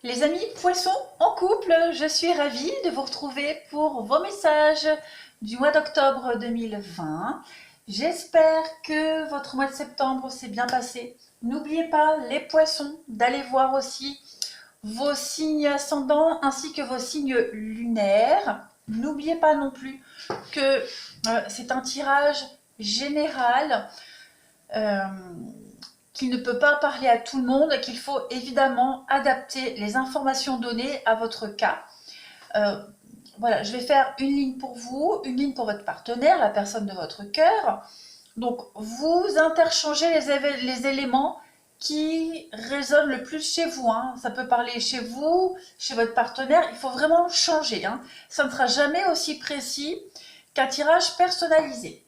Les amis poissons en couple, je suis ravie de vous retrouver pour vos messages du mois d'octobre 2020. J'espère que votre mois de septembre s'est bien passé. N'oubliez pas, les poissons, d'aller voir aussi vos signes ascendants ainsi que vos signes lunaires. N'oubliez pas non plus que c'est un tirage général. Qui ne peut pas parler à tout le monde, qu'il faut évidemment adapter les informations données à votre cas. Voilà, je vais faire une ligne pour vous, une ligne pour votre partenaire, la personne de votre cœur. Donc, vous interchangez les éléments qui résonnent le plus chez vous. Hein. Ça peut parler chez vous, chez votre partenaire. Il faut vraiment changer. Hein. Ça ne sera jamais aussi précis qu'un tirage personnalisé.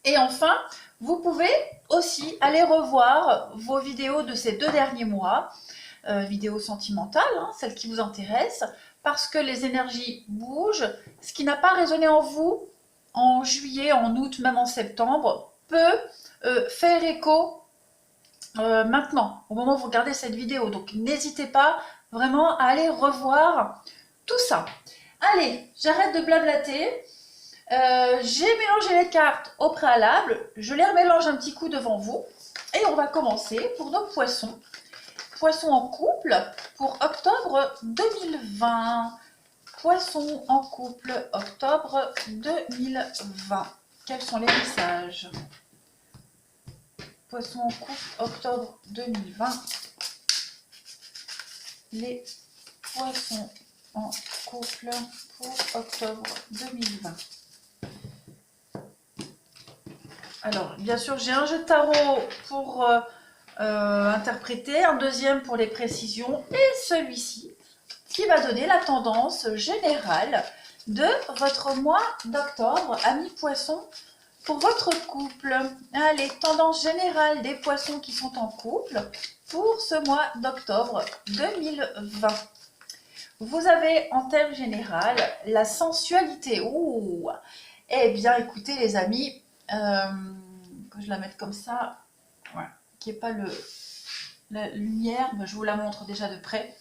Et enfin, vous pouvez aussi aller revoir vos vidéos de ces 2 derniers mois, vidéos sentimentales, hein, celles qui vous intéressent, parce que les énergies bougent. Ce qui n'a pas résonné en vous en juillet, en août, même en septembre, peut faire écho maintenant, au moment où vous regardez cette vidéo. Donc n'hésitez pas vraiment à aller revoir tout ça. Allez, j'arrête de blablater. J'ai mélangé les cartes au préalable, je les remélange un petit coup devant vous et on va commencer pour nos poissons. Poissons en couple pour octobre 2020. Poissons en couple octobre 2020. Quels sont les messages? Poissons en couple octobre 2020. Les poissons en couple pour octobre 2020. Alors, bien sûr, j'ai un jeu de tarot pour interpréter, un deuxième pour les précisions, et celui-ci qui va donner la tendance générale de votre mois d'octobre, amis poissons, pour votre couple. Allez, tendance générale des poissons qui sont en couple pour ce mois d'octobre 2020. Vous avez en thème général la sensualité. Ouh. Eh bien, écoutez les amis, que je la mette comme ça, voilà, qu'il n'y ait pas la lumière, je vous la montre déjà de près.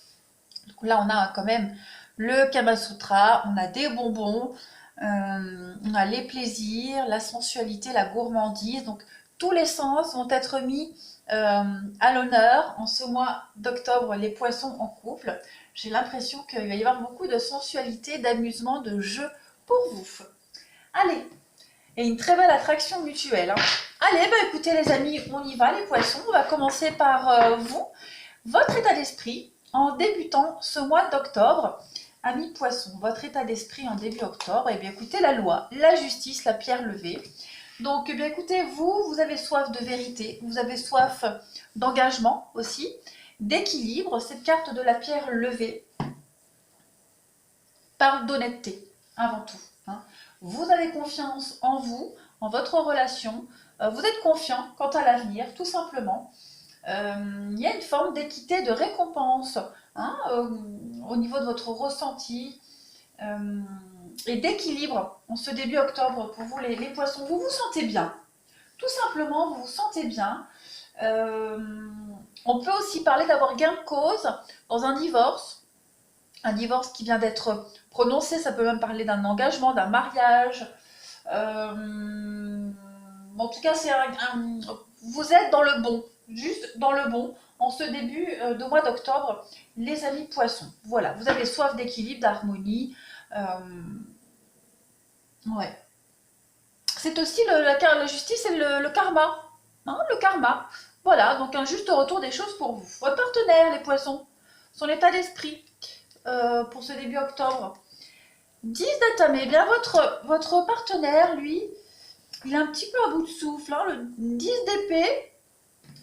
Donc là, on a quand même le Kama Sutra, on a des bonbons, on a les plaisirs, la sensualité, la gourmandise. Donc tous les sens vont être mis à l'honneur en ce mois d'octobre, les poissons en couple. J'ai l'impression qu'il va y avoir beaucoup de sensualité, d'amusement, de jeu pour vous. Allez! Et une très belle attraction mutuelle. Hein. Allez, écoutez les amis, on y va les poissons. On va commencer par vous. Votre état d'esprit en débutant ce mois d'octobre. Amis poissons, votre état d'esprit en début octobre. Eh bien écoutez, la loi, la justice, la pierre levée. Donc, eh bien écoutez, vous avez soif de vérité, vous avez soif d'engagement aussi, d'équilibre. Cette carte de la pierre levée parle d'honnêteté avant tout. Hein. Vous avez confiance en vous, en votre relation, vous êtes confiant quant à l'avenir, tout simplement. Il y a une forme d'équité, de récompense hein, au niveau de votre ressenti et d'équilibre en ce début octobre pour vous les poissons. Vous vous sentez bien, tout simplement, vous vous sentez bien. On peut aussi parler d'avoir gain de cause dans un divorce qui vient d'être prononcé, ça peut même parler d'un engagement, d'un mariage. En tout cas, vous êtes dans le bon, juste dans le bon, en ce début de mois d'octobre, les amis poissons. Voilà, vous avez soif d'équilibre, d'harmonie. Ouais. C'est aussi la justice et le karma. Hein, le karma. Voilà, donc un juste retour des choses pour vous. Votre partenaire, les poissons, son état d'esprit. Pour ce début octobre. 10 d'atome, eh bien votre partenaire, lui, il est un petit peu à bout de souffle. Hein. Le 10 d'épée,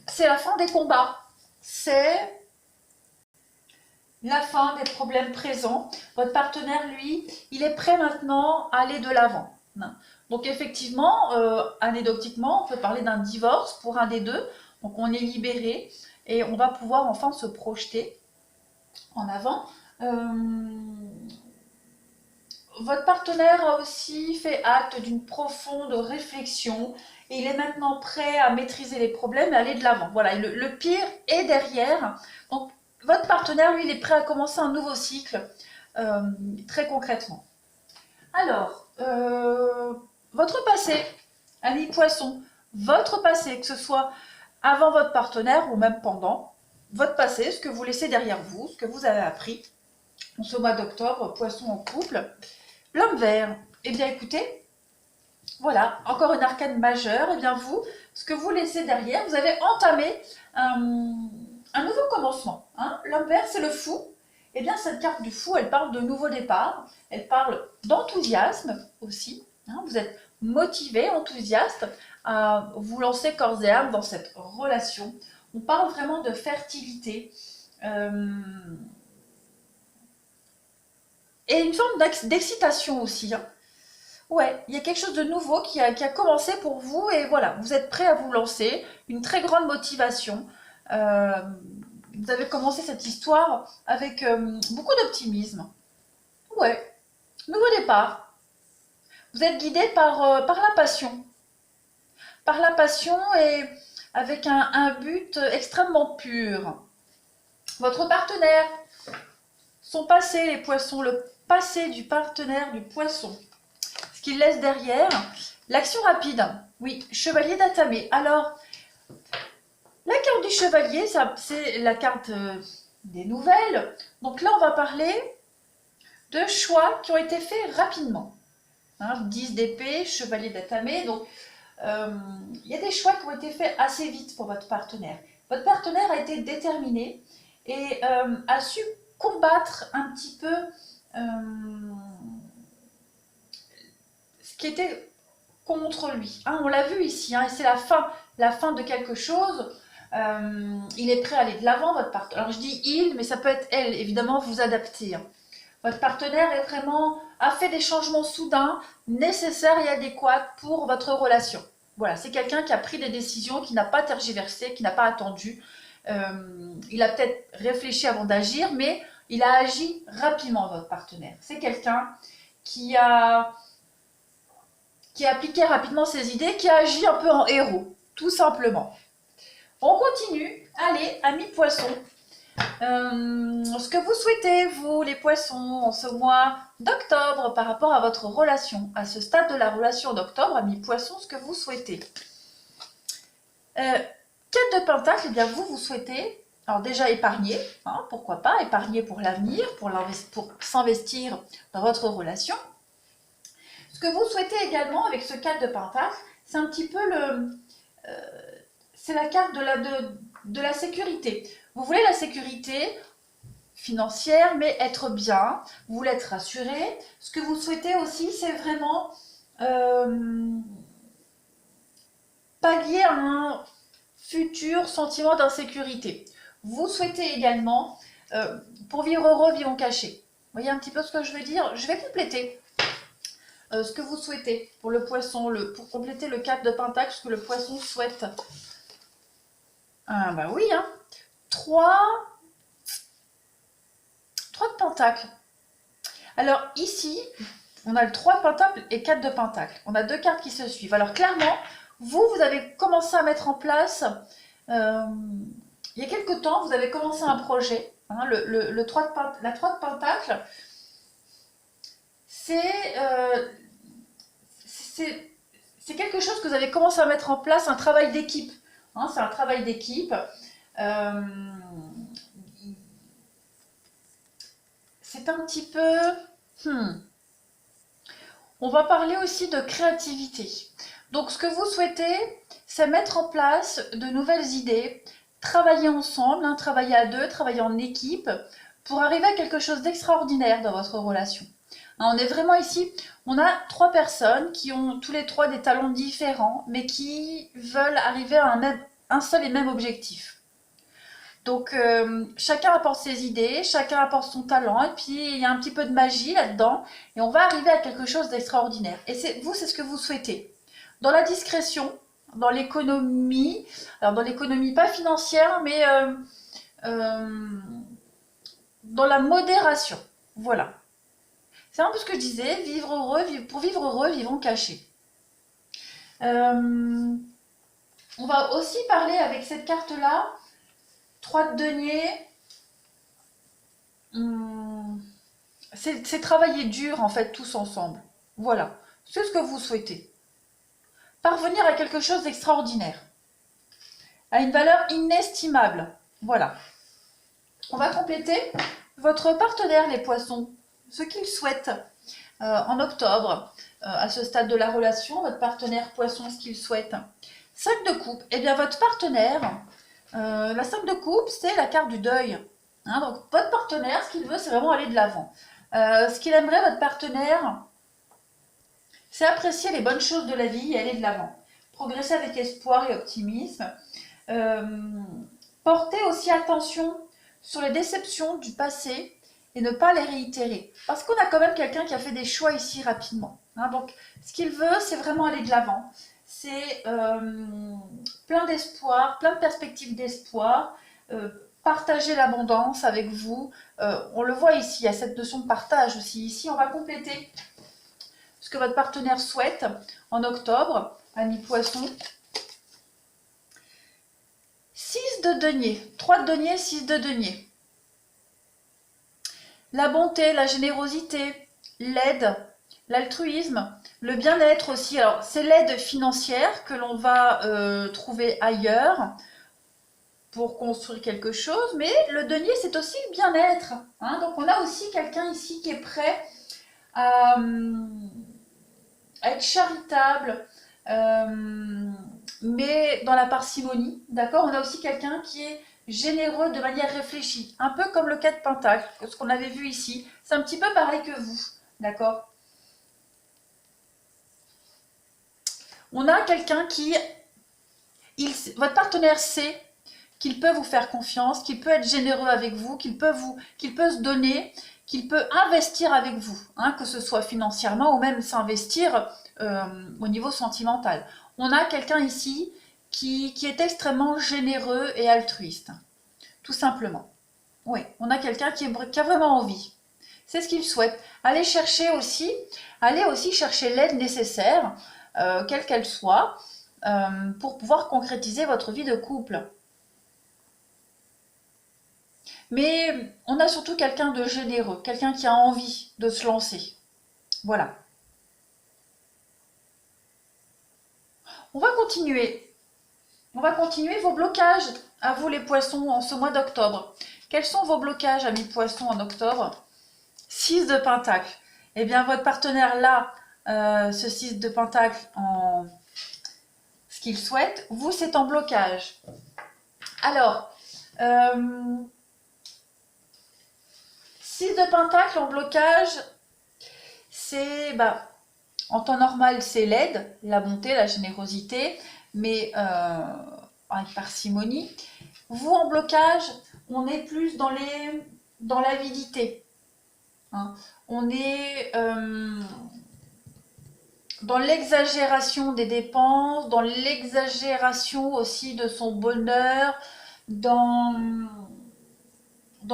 c'est la fin des combats. C'est la fin des problèmes présents. Votre partenaire, lui, il est prêt maintenant à aller de l'avant. Donc effectivement, anecdotiquement, on peut parler d'un divorce pour un des deux. Donc on est libéré et on va pouvoir enfin se projeter en avant. Votre partenaire a aussi fait acte d'une profonde réflexion et il est maintenant prêt à maîtriser les problèmes et aller de l'avant. Voilà, le pire est derrière. Donc votre partenaire, lui, il est prêt à commencer un nouveau cycle, très concrètement. Alors, votre passé, ami poisson, votre passé, que ce soit avant votre partenaire ou même pendant, votre passé, ce que vous laissez derrière vous, ce que vous avez appris en ce mois d'octobre, poisson en couple. L'homme vert, eh bien écoutez, voilà, encore une arcane majeure, eh bien vous, ce que vous laissez derrière, vous avez entamé un nouveau commencement. Hein. L'homme vert, c'est le fou. Eh bien cette carte du fou, elle parle de nouveau départ, elle parle d'enthousiasme aussi. Hein. Vous êtes motivé, enthousiaste à vous lancer corps et âme dans cette relation. On parle vraiment de fertilité. Et une forme d'excitation aussi. Hein. Ouais, il y a quelque chose de nouveau qui a commencé pour vous et voilà, vous êtes prêt à vous lancer, une très grande motivation. Vous avez commencé cette histoire avec beaucoup d'optimisme. Ouais, nouveau départ. Vous êtes guidé par la passion. Par la passion et avec un but extrêmement pur. Votre partenaire, son passé, les poissons, le passé du partenaire du poisson. Ce qu'il laisse derrière, l'action rapide. Oui, chevalier d'atamé. Alors, la carte du chevalier, c'est la carte des nouvelles. Donc là, on va parler de choix qui ont été faits rapidement. Hein, 10 d'épée, chevalier d'atamé. Donc, il y a des choix qui ont été faits assez vite pour votre partenaire. Votre partenaire a été déterminé et a su combattre un petit peu ce qui était contre lui. Hein, on l'a vu ici, hein, et c'est la fin de quelque chose. Il est prêt à aller de l'avant, votre partenaire. Alors je dis il, mais ça peut être elle, évidemment, vous adaptez. Hein. Votre partenaire a fait des changements soudains, nécessaires et adéquats pour votre relation. Voilà, c'est quelqu'un qui a pris des décisions, qui n'a pas tergiversé, qui n'a pas attendu. Il a peut-être réfléchi avant d'agir, mais il a agi rapidement, votre partenaire. C'est quelqu'un qui a appliqué rapidement ses idées, qui a agi un peu en héros, tout simplement. On continue. Allez, amis poissons. Ce que vous souhaitez, vous, les poissons, en ce mois d'octobre, par rapport à votre relation, à ce stade de la relation d'octobre, amis poissons, ce que vous souhaitez. Quête de pentacle, eh bien vous souhaitez, alors déjà épargner, hein, pourquoi pas, épargner pour l'avenir, pour s'investir dans votre relation. Ce que vous souhaitez également avec ce 4 de pentacle, c'est un petit peu c'est la carte de la sécurité. Vous voulez la sécurité financière, mais être bien, vous voulez être rassuré. Ce que vous souhaitez aussi, c'est vraiment pallier à un futur sentiment d'insécurité. Vous souhaitez également, pour vivre heureux, vivons cachés. Vous voyez un petit peu ce que je veux dire? Je vais compléter ce que vous souhaitez pour le poisson, pour compléter le 4 de pentacle, ce que le poisson souhaite. Ah bah oui, hein. 3 de pentacle. Alors ici, on a le 3 de pentacle et 4 de pentacle. On a deux cartes qui se suivent. Alors clairement, vous avez commencé à mettre en place, il y a quelque temps, vous avez commencé un projet. Hein, la 3 de pentacle, c'est quelque chose que vous avez commencé à mettre en place, un travail d'équipe. Hein, c'est un travail d'équipe. C'est un petit peu... On va parler aussi de créativité. Donc ce que vous souhaitez, c'est mettre en place de nouvelles idées, travailler ensemble, hein, travailler à deux, travailler en équipe, pour arriver à quelque chose d'extraordinaire dans votre relation. Hein, on est vraiment ici, on a 3 personnes qui ont tous les 3 des talents différents, mais qui veulent arriver à un seul et même objectif. Donc chacun apporte ses idées, chacun apporte son talent, et puis il y a un petit peu de magie là-dedans, et on va arriver à quelque chose d'extraordinaire. Et c'est ce que vous souhaitez. Dans la discrétion, dans l'économie, alors dans l'économie pas financière, mais dans la modération. Voilà. C'est un peu ce que je disais, pour vivre heureux, vivons cachés. On va aussi parler avec cette carte-là, 3 de denier, c'est travailler dur, en fait, tous ensemble. Voilà, c'est ce que vous souhaitez. Parvenir à quelque chose d'extraordinaire, à une valeur inestimable. Voilà. On va compléter votre partenaire, les poissons, ce qu'il souhaite en octobre, à ce stade de la relation, votre partenaire poisson, ce qu'il souhaite. 5 de coupe, eh bien votre partenaire, la 5 de coupe, c'est la carte du deuil. Hein, donc votre partenaire, ce qu'il veut, c'est vraiment aller de l'avant. Ce qu'il aimerait, votre partenaire, c'est apprécier les bonnes choses de la vie et aller de l'avant. Progresser avec espoir et optimisme. Porter aussi attention sur les déceptions du passé et ne pas les réitérer. Parce qu'on a quand même quelqu'un qui a fait des choix ici rapidement. Hein, donc, ce qu'il veut, c'est vraiment aller de l'avant. C'est plein d'espoir, plein de perspectives d'espoir, partager l'abondance avec vous. On le voit ici, il y a cette notion de partage aussi. Ici, on va compléter ce que votre partenaire souhaite en octobre, ami poisson. 6 de denier, 3 de denier, 6 de denier. La bonté, la générosité, l'aide, l'altruisme, le bien-être aussi. Alors, c'est l'aide financière que l'on va trouver ailleurs pour construire quelque chose, mais le denier, c'est aussi le bien-être. Hein. Donc, on a aussi quelqu'un ici qui est prêt à être charitable, mais dans la parcimonie, d'accord. On a aussi quelqu'un qui est généreux de manière réfléchie, un peu comme le 4 Pentacle, ce qu'on avait vu ici. C'est un petit peu pareil que vous, d'accord. On a quelqu'un qui, votre partenaire sait qu'il peut vous faire confiance, qu'il peut être généreux avec vous, qu'il peut se donner, qu'il peut investir avec vous, hein, que ce soit financièrement ou même s'investir au niveau sentimental. On a quelqu'un ici qui est extrêmement généreux et altruiste, tout simplement. Oui, on a quelqu'un qui a vraiment envie. C'est ce qu'il souhaite. Allez aussi chercher l'aide nécessaire, quelle qu'elle soit, pour pouvoir concrétiser votre vie de couple. Mais on a surtout quelqu'un de généreux, quelqu'un qui a envie de se lancer. Voilà. On va continuer. On va continuer vos blocages, à vous les poissons, en ce mois d'octobre. Quels sont vos blocages, amis poissons, en octobre? 6 de Pentacle. Eh bien, votre partenaire là, ce 6 de Pentacle, en ce qu'il souhaite, vous, c'est en blocage. Alors, 6 de Pentacle en blocage, c'est, en temps normal, c'est l'aide, la bonté, la générosité, mais avec parcimonie. Vous, en blocage, on est plus dans l'avidité. Hein. On est dans l'exagération des dépenses, dans l'exagération aussi de son bonheur, dans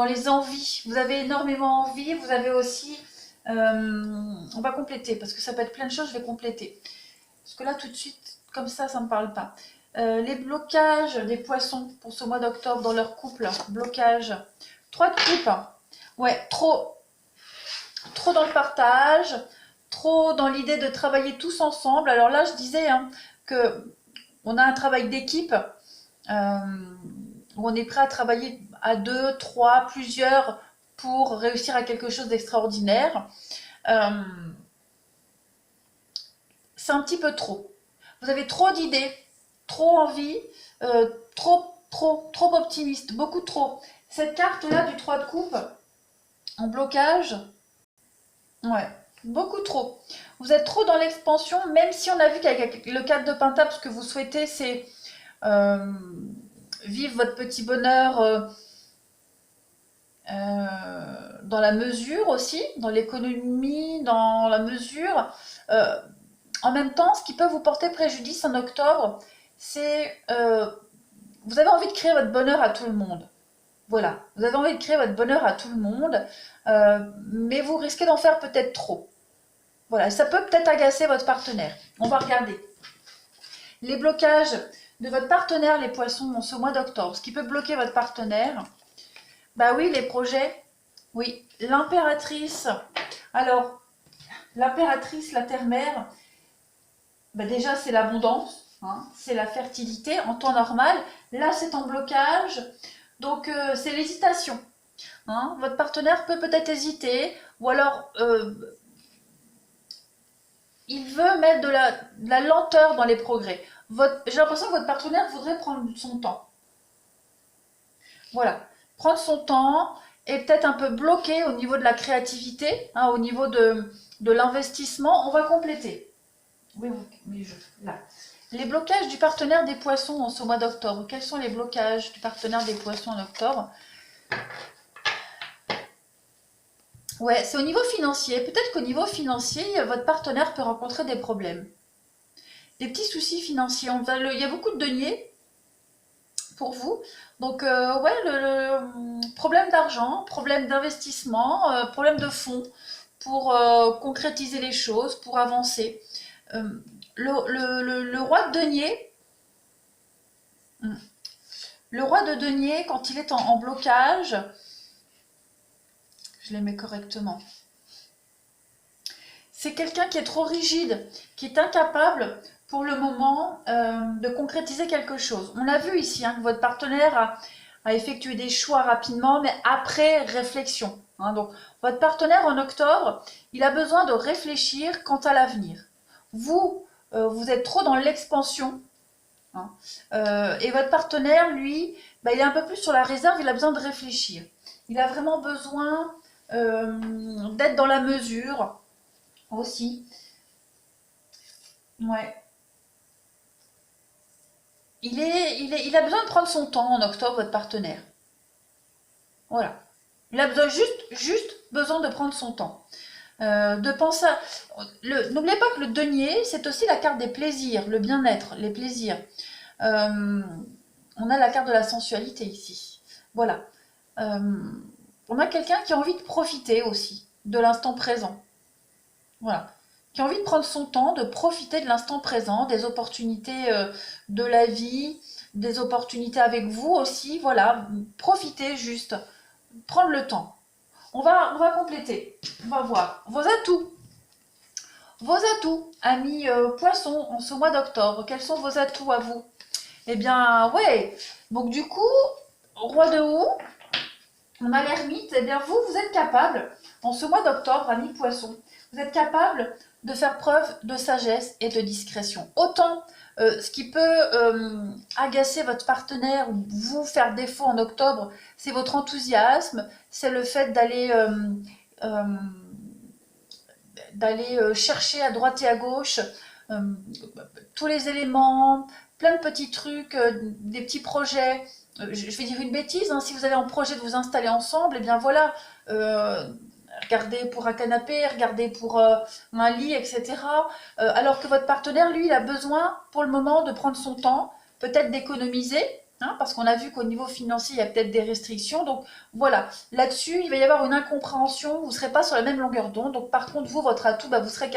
les envies. Vous avez énormément envie, vous avez aussi... on va compléter, parce que ça peut être plein de choses, je vais compléter. Parce que là, tout de suite, comme ça ne me parle pas. Les blocages des poissons pour ce mois d'octobre dans leur couple. Blocage. 3 de coupe. Ouais, trop dans le partage, trop dans l'idée de travailler tous ensemble. Alors là, je disais que on a un travail d'équipe où on est prêt à travailler à 2, 3, plusieurs pour réussir à quelque chose d'extraordinaire. C'est un petit peu trop. Vous avez trop d'idées, trop envie, trop optimiste, beaucoup trop. Cette carte-là du 3 de coupe, en blocage, ouais, beaucoup trop. Vous êtes trop dans l'expansion, même si on a vu qu'avec le 4 de Pentacle, ce que vous souhaitez, c'est vivre votre petit bonheur dans la mesure aussi, dans l'économie, dans la mesure. En même temps, ce qui peut vous porter préjudice en octobre, c'est vous avez envie de créer votre bonheur à tout le monde. Voilà, vous avez envie de créer votre bonheur à tout le monde, mais vous risquez d'en faire peut-être trop. Voilà, ça peut peut-être agacer votre partenaire. On va regarder. Les blocages de votre partenaire, les poissons, en ce mois d'octobre. Ce qui peut bloquer votre partenaire, bah oui, les projets. Oui, l'impératrice Alors, l'impératrice, la terre-mère, ben déjà c'est l'abondance, hein, c'est la fertilité en temps normal. Là, c'est en blocage, donc c'est l'hésitation. Hein. Votre partenaire peut peut-être hésiter, ou alors il veut mettre de la lenteur dans les progrès. J'ai l'impression que votre partenaire voudrait prendre son temps. Voilà, prendre son temps et peut-être un peu bloqué au niveau de la créativité, hein, au niveau de l'investissement. On va compléter. Oui, là. Les blocages du partenaire des poissons en ce mois d'octobre. Quels sont les blocages du partenaire des poissons en octobre? Ouais, c'est au niveau financier. Peut-être qu'au niveau financier, votre partenaire peut rencontrer des problèmes. Des petits soucis financiers. Il y a beaucoup de deniers pour vous. Donc, ouais, le problème d'argent, problème d'investissement, problème de fonds pour concrétiser les choses, pour avancer. Le roi de denier, le roi de denier, quand il est en blocage, je les mets correctement. C'est quelqu'un qui est trop rigide, qui est incapable pour le moment de concrétiser quelque chose. On a vu ici hein, que votre partenaire a effectué des choix rapidement, mais après réflexion. Hein. Donc, votre partenaire en octobre, il a besoin de réfléchir quant à l'avenir. Vous, vous êtes trop dans l'expansion. Hein. Et votre partenaire, lui, bah, il est un peu plus sur la réserve, il a besoin de réfléchir. Il a vraiment besoin d'être dans la mesure aussi. Ouais. Il a besoin de prendre son temps en octobre, votre partenaire. Voilà. Il a besoin juste besoin de prendre son temps. De penser à... N'oubliez pas que le denier, c'est aussi la carte des plaisirs, le bien-être, les plaisirs. On a la carte de la sensualité ici. Voilà. On a quelqu'un qui a envie de profiter aussi de l'instant présent. Voilà. Qui a envie de prendre son temps, de profiter de l'instant présent, des opportunités de la vie, des opportunités avec vous aussi. Voilà. Profitez juste. Prendre le temps. On va compléter. On va voir. Vos atouts. Vos atouts, amis poissons, en ce mois d'octobre. Quels sont vos atouts à vous? Eh bien, ouais. Donc du coup, roi de haut, on a l'ermite. Eh bien, vous êtes capable, en ce mois d'octobre, amis poissons, vous êtes capable de faire preuve de sagesse et de discrétion. Autant ce qui peut agacer votre partenaire ou vous faire défaut en octobre, c'est votre enthousiasme, c'est le fait d'aller chercher à droite et à gauche tous les éléments, plein de petits trucs, des petits projets. Je vais dire une bêtise, hein, si vous avez un projet de vous installer ensemble, et bien voilà, regardez pour un canapé, regardez pour un lit, etc. Alors que votre partenaire, lui, il a besoin pour le moment de prendre son temps, peut-être d'économiser, hein, parce qu'on a vu qu'au niveau financier, il y a peut-être des restrictions. Donc voilà, là-dessus, il va y avoir une incompréhension, vous ne serez pas sur la même longueur d'onde. Donc par contre, vous, votre atout, bah, vous serez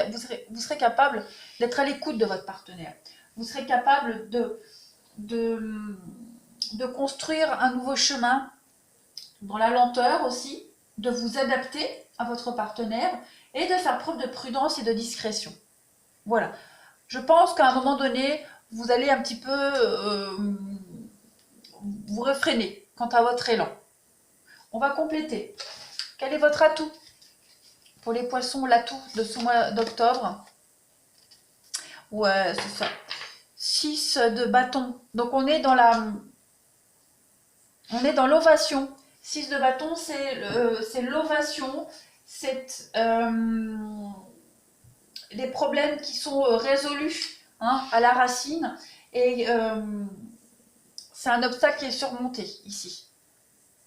capable d'être à l'écoute de votre partenaire. Vous serez capable de construire un nouveau chemin dans la lenteur aussi, de vous adapter à votre partenaire et de faire preuve de prudence et de discrétion. Voilà. Je pense qu'à un moment donné, vous allez un petit peu vous réfréner quant à votre élan. On va compléter. Quel est votre atout? Pour les poissons, l'atout de ce mois d'octobre. Ouais, c'est ça. 6 de bâton. Donc on est dans l'ovation. 6 de bâton, c'est l'ovation, c'est les problèmes qui sont résolus hein, à la racine. Et c'est un obstacle qui est surmonté ici.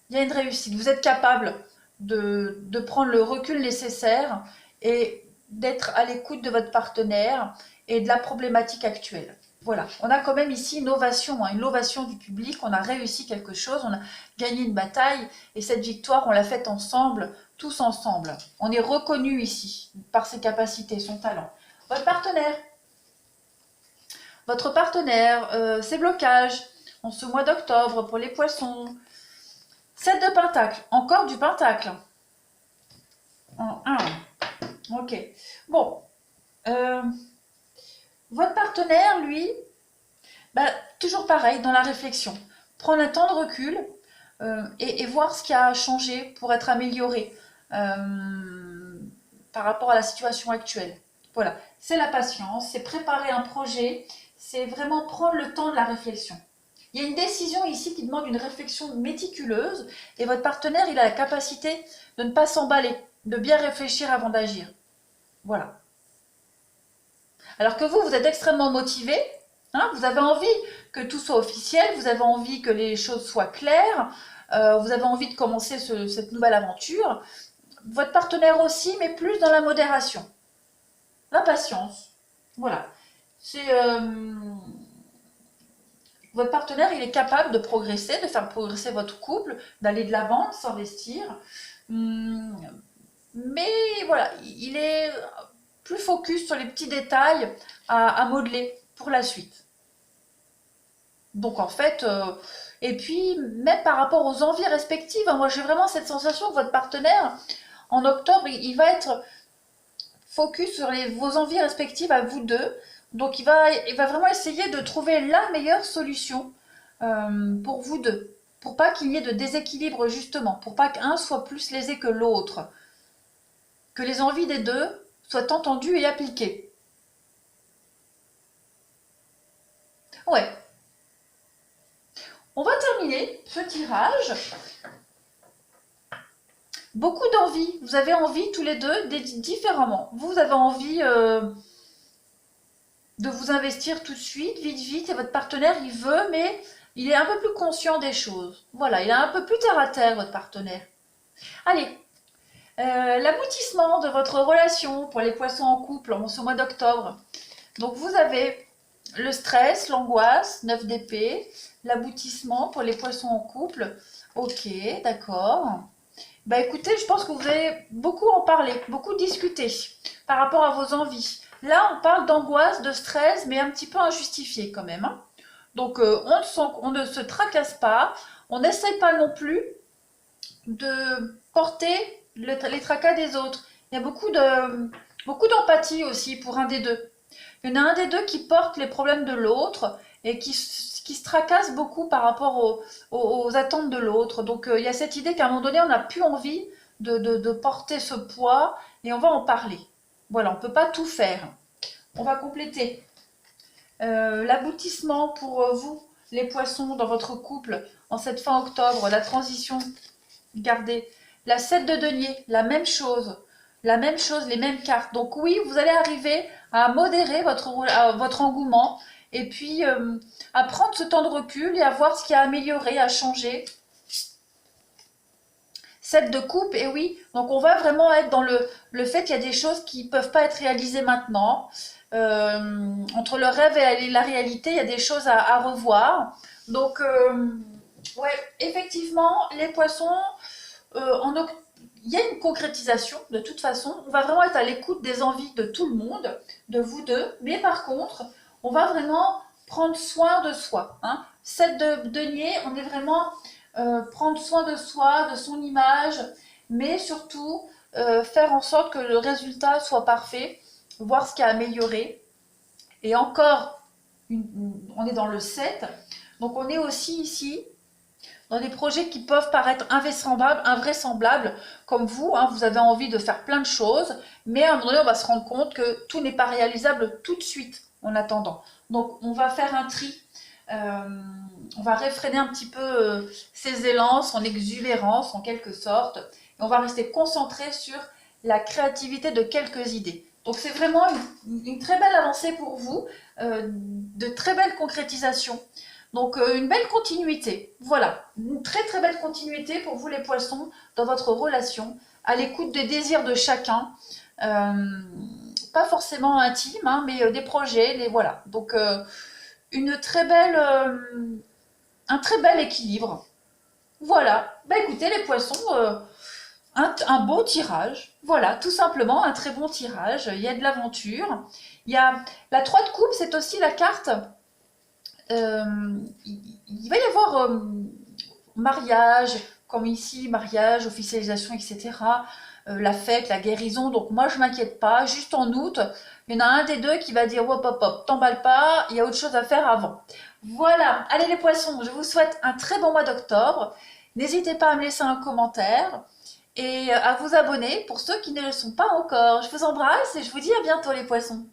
Il y a une réussite. Vous êtes capable de prendre le recul nécessaire et d'être à l'écoute de votre partenaire et de la problématique actuelle. Voilà, on a quand même ici une ovation, hein, une ovation du public, on a réussi quelque chose, on a gagné une bataille et cette victoire, on l'a faite ensemble, tous ensemble. On est reconnu ici par ses capacités, son talent. Votre partenaire, ses blocages en ce mois d'octobre pour les poissons. 7 de pentacle, encore du pentacle. En 1, Ok. Bon. Euh, Votre partenaire, lui, bah, toujours pareil, dans la réflexion. Prendre un temps de recul et voir ce qui a changé pour être amélioré par rapport à la situation actuelle. Voilà, c'est la patience, c'est préparer un projet, c'est vraiment prendre le temps de la réflexion. Il y a une décision ici qui demande une réflexion méticuleuse et votre partenaire, il a la capacité de ne pas s'emballer, de bien réfléchir avant d'agir. Voilà. Alors que vous êtes extrêmement motivé, hein, vous avez envie que tout soit officiel, vous avez envie que les choses soient claires, vous avez envie de commencer cette nouvelle aventure. Votre partenaire aussi, mais plus dans la modération, la patience. Voilà. C'est votre partenaire, il est capable de progresser, de faire progresser votre couple, d'aller de l'avant, de s'investir. Mais voilà, il est plus focus sur les petits détails à modeler pour la suite. Donc en fait, et puis même par rapport aux envies respectives, hein, moi j'ai vraiment cette sensation que votre partenaire, en octobre, il va être focus sur vos envies respectives à vous deux. Donc il va vraiment essayer de trouver la meilleure solution pour vous deux. Pour pas qu'il y ait de déséquilibre justement, pour pas qu'un soit plus lésé que l'autre. Que les envies des deux soient entendues et appliquées. Ouais, on va terminer ce tirage. Beaucoup d'envie. Vous avez envie tous les deux différemment. Vous avez envie de vous investir tout de suite, vite, vite, et votre partenaire, il veut, mais il est un peu plus conscient des choses. Voilà, il est un peu plus terre à terre, votre partenaire. Allez, l'aboutissement de votre relation pour les poissons en couple en ce mois d'octobre. Donc vous avez le stress, l'angoisse, 9 d'épée, l'aboutissement pour les poissons en couple. Ok, d'accord. Bah écoutez, je pense que vous avez beaucoup en parlé, beaucoup discuté par rapport à vos envies. Là, on parle d'angoisse, de stress, mais un petit peu injustifié quand même, hein. Donc on ne se tracasse pas, on n'essaye pas non plus de porter les tracas des autres. Il y a beaucoup d'empathie aussi pour un des deux. Il y en a un des deux qui porte les problèmes de l'autre et qui se tracasse beaucoup par rapport aux attentes de l'autre. Donc il y a cette idée qu'à un moment donné, on n'a plus envie de porter ce poids et on va en parler. Voilà, on ne peut pas tout faire. On va compléter. L'aboutissement pour vous, les poissons, dans votre couple, en cette fin octobre, la transition, regardez, la 7 de denier, la même chose, les mêmes cartes. Donc oui, vous allez arriver à modérer votre engouement et puis à prendre ce temps de recul et à voir ce qui a amélioré, à changer. 7 de coupe, et oui, donc on va vraiment être dans le fait qu'il y a des choses qui ne peuvent pas être réalisées maintenant. Entre le rêve et la réalité, il y a des choses à revoir. Donc, ouais, effectivement, les poissons, il y a une concrétisation de toute façon. On va vraiment être à l'écoute des envies de tout le monde, de vous deux. Mais par contre, on va vraiment prendre soin de soi, hein. 7 de denier, on est vraiment prendre soin de soi, de son image, mais surtout faire en sorte que le résultat soit parfait, voir ce qui a amélioré. Et encore, on est dans le 7, donc on est aussi ici dans des projets qui peuvent paraître invraisemblables, comme vous, hein, vous avez envie de faire plein de choses, mais à un moment donné, on va se rendre compte que tout n'est pas réalisable tout de suite en attendant. Donc, on va faire un tri, on va réfréner un petit peu ses élans, son exubérance en quelque sorte, et on va rester concentré sur la créativité de quelques idées. Donc, c'est vraiment une très belle avancée pour vous, de très belles concrétisations. Donc une belle continuité, voilà, une très très belle continuité pour vous les poissons dans votre relation, à l'écoute des désirs de chacun, pas forcément intime, hein, mais des projets, voilà. Donc une très belle, un très bel équilibre. Voilà, bah écoutez les poissons, un bon tirage, voilà, tout simplement un très bon tirage, il y a de l'aventure. Il y a la 3 de coupe, c'est aussi la carte. Il va y avoir mariage, comme ici, mariage, officialisation, etc. la fête, la guérison. Donc moi, je m'inquiète pas. Juste en août, il y en a un des deux qui va dire hop, hop, hop, t'emballe pas, il y a autre chose à faire avant. Voilà, allez les poissons, je vous souhaite un très bon mois d'octobre. N'hésitez pas à me laisser un commentaire et à vous abonner pour ceux qui ne le sont pas encore. Je vous embrasse et je vous dis à bientôt les poissons.